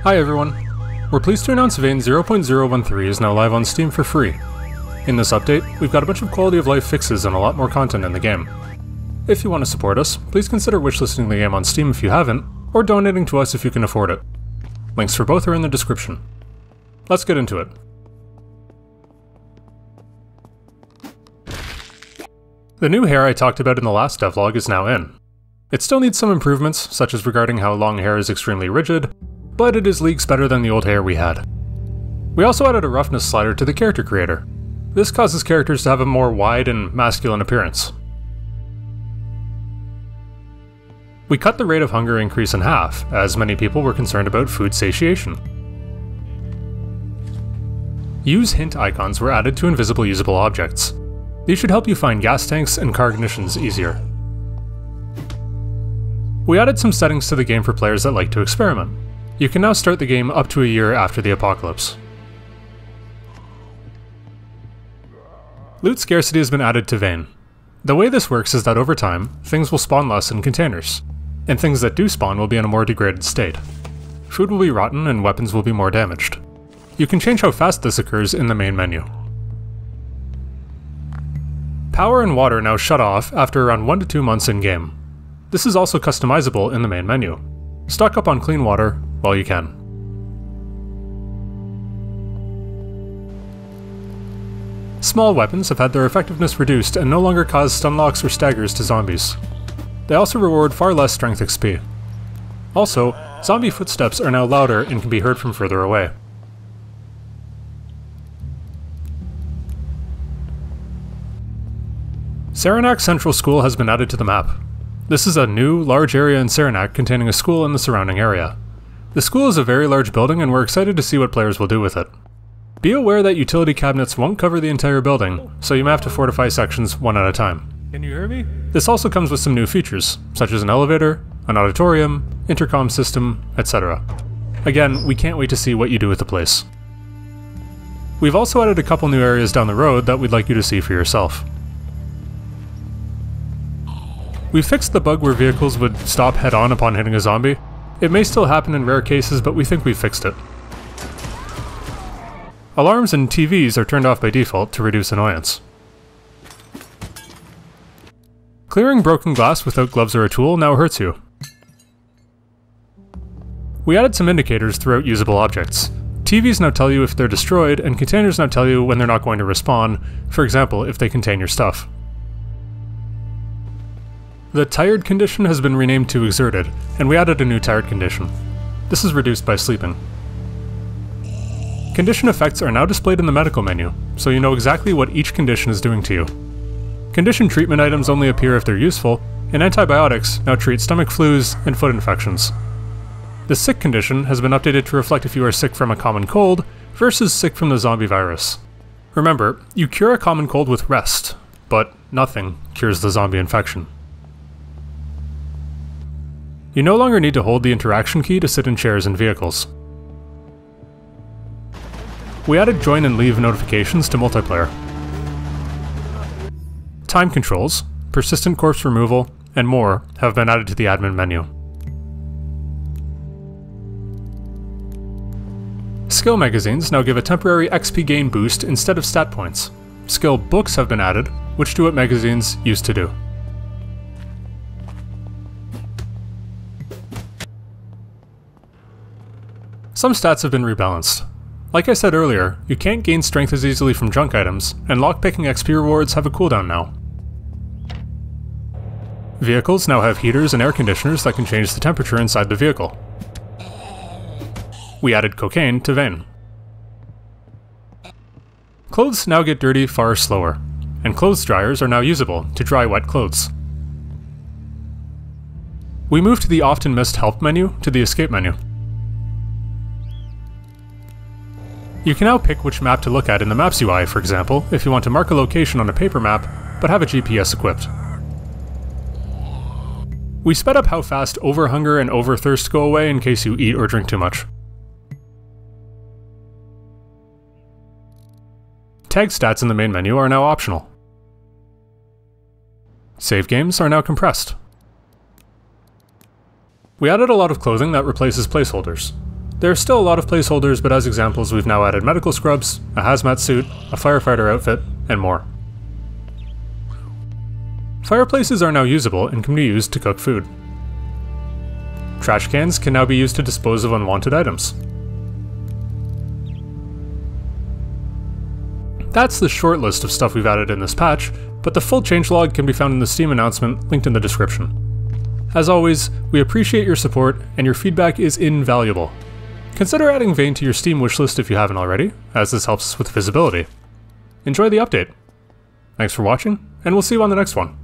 Hi everyone! We're pleased to announce Vane 0.013 is now live on Steam for free. In this update, we've got a bunch of quality of life fixes and a lot more content in the game. If you want to support us, please consider wishlisting the game on Steam if you haven't, or donating to us if you can afford it. Links for both are in the description. Let's get into it. The new hair I talked about in the last devlog is now in. It still needs some improvements, such as regarding how long hair is extremely rigid, but it is leagues better than the old hair we had. We also added a roughness slider to the character creator. This causes characters to have a more wide and masculine appearance. We cut the rate of hunger increase in half, as many people were concerned about food satiation. Use hint icons were added to invisible usable objects. These should help you find gas tanks and car ignitions easier. We added some settings to the game for players that like to experiment. You can now start the game up to a year after the apocalypse. Loot scarcity has been added to Vane. The way this works is that over time, things will spawn less in containers, and things that do spawn will be in a more degraded state. Food will be rotten and weapons will be more damaged. You can change how fast this occurs in the main menu. Power and water now shut off after around 1 to 2 months in-game. This is also customizable in the main menu. Stock up on clean water while you can. Small weapons have had their effectiveness reduced and no longer cause stunlocks or staggers to zombies. They also reward far less strength XP. Also, zombie footsteps are now louder and can be heard from further away. Saranac Central School has been added to the map. This is a new, large area in Saranac containing a school and the surrounding area. The school is a very large building and we're excited to see what players will do with it. Be aware that utility cabinets won't cover the entire building, so you may have to fortify sections one at a time. Can you hear me? This also comes with some new features, such as an elevator, an auditorium, intercom system, etc. Again, we can't wait to see what you do with the place. We've also added a couple new areas down the road that we'd like you to see for yourself. We fixed the bug where vehicles would stop head-on upon hitting a zombie. It may still happen in rare cases, but we think we fixed it. Alarms and TVs are turned off by default to reduce annoyance. Clearing broken glass without gloves or a tool now hurts you. We added some indicators throughout usable objects. TVs now tell you if they're destroyed, and containers now tell you when they're not going to respawn, for example, if they contain your stuff. The tired condition has been renamed to exerted, and we added a new tired condition. This is reduced by sleeping. Condition effects are now displayed in the medical menu, so you know exactly what each condition is doing to you. Condition treatment items only appear if they're useful, and antibiotics now treat stomach flus and foot infections. The sick condition has been updated to reflect if you are sick from a common cold versus sick from the zombie virus. Remember, you cure a common cold with rest, but nothing cures the zombie infection. You no longer need to hold the interaction key to sit in chairs and vehicles. We added join and leave notifications to multiplayer. Time controls, persistent corpse removal, and more have been added to the admin menu. Skill magazines now give a temporary XP gain boost instead of stat points. Skill books have been added, which do what magazines used to do. Some stats have been rebalanced. Like I said earlier, you can't gain strength as easily from junk items, and lockpicking XP rewards have a cooldown now. Vehicles now have heaters and air conditioners that can change the temperature inside the vehicle. We added cocaine to Vane. Clothes now get dirty far slower, and clothes dryers are now usable to dry wet clothes. We moved the often missed help menu to the escape menu. You can now pick which map to look at in the Maps UI, for example, if you want to mark a location on a paper map, but have a GPS equipped. We sped up how fast overhunger and overthirst go away in case you eat or drink too much. Tag stats in the main menu are now optional. Save games are now compressed. We added a lot of clothing that replaces placeholders. There are still a lot of placeholders, but as examples we've now added medical scrubs, a hazmat suit, a firefighter outfit, and more. Fireplaces are now usable and can be used to cook food. Trash cans can now be used to dispose of unwanted items. That's the short list of stuff we've added in this patch, but the full changelog can be found in the Steam announcement linked in the description. As always, we appreciate your support, and your feedback is invaluable. Consider adding Vayne to your Steam wishlist if you haven't already, as this helps us with visibility. Enjoy the update! Thanks for watching, and we'll see you on the next one.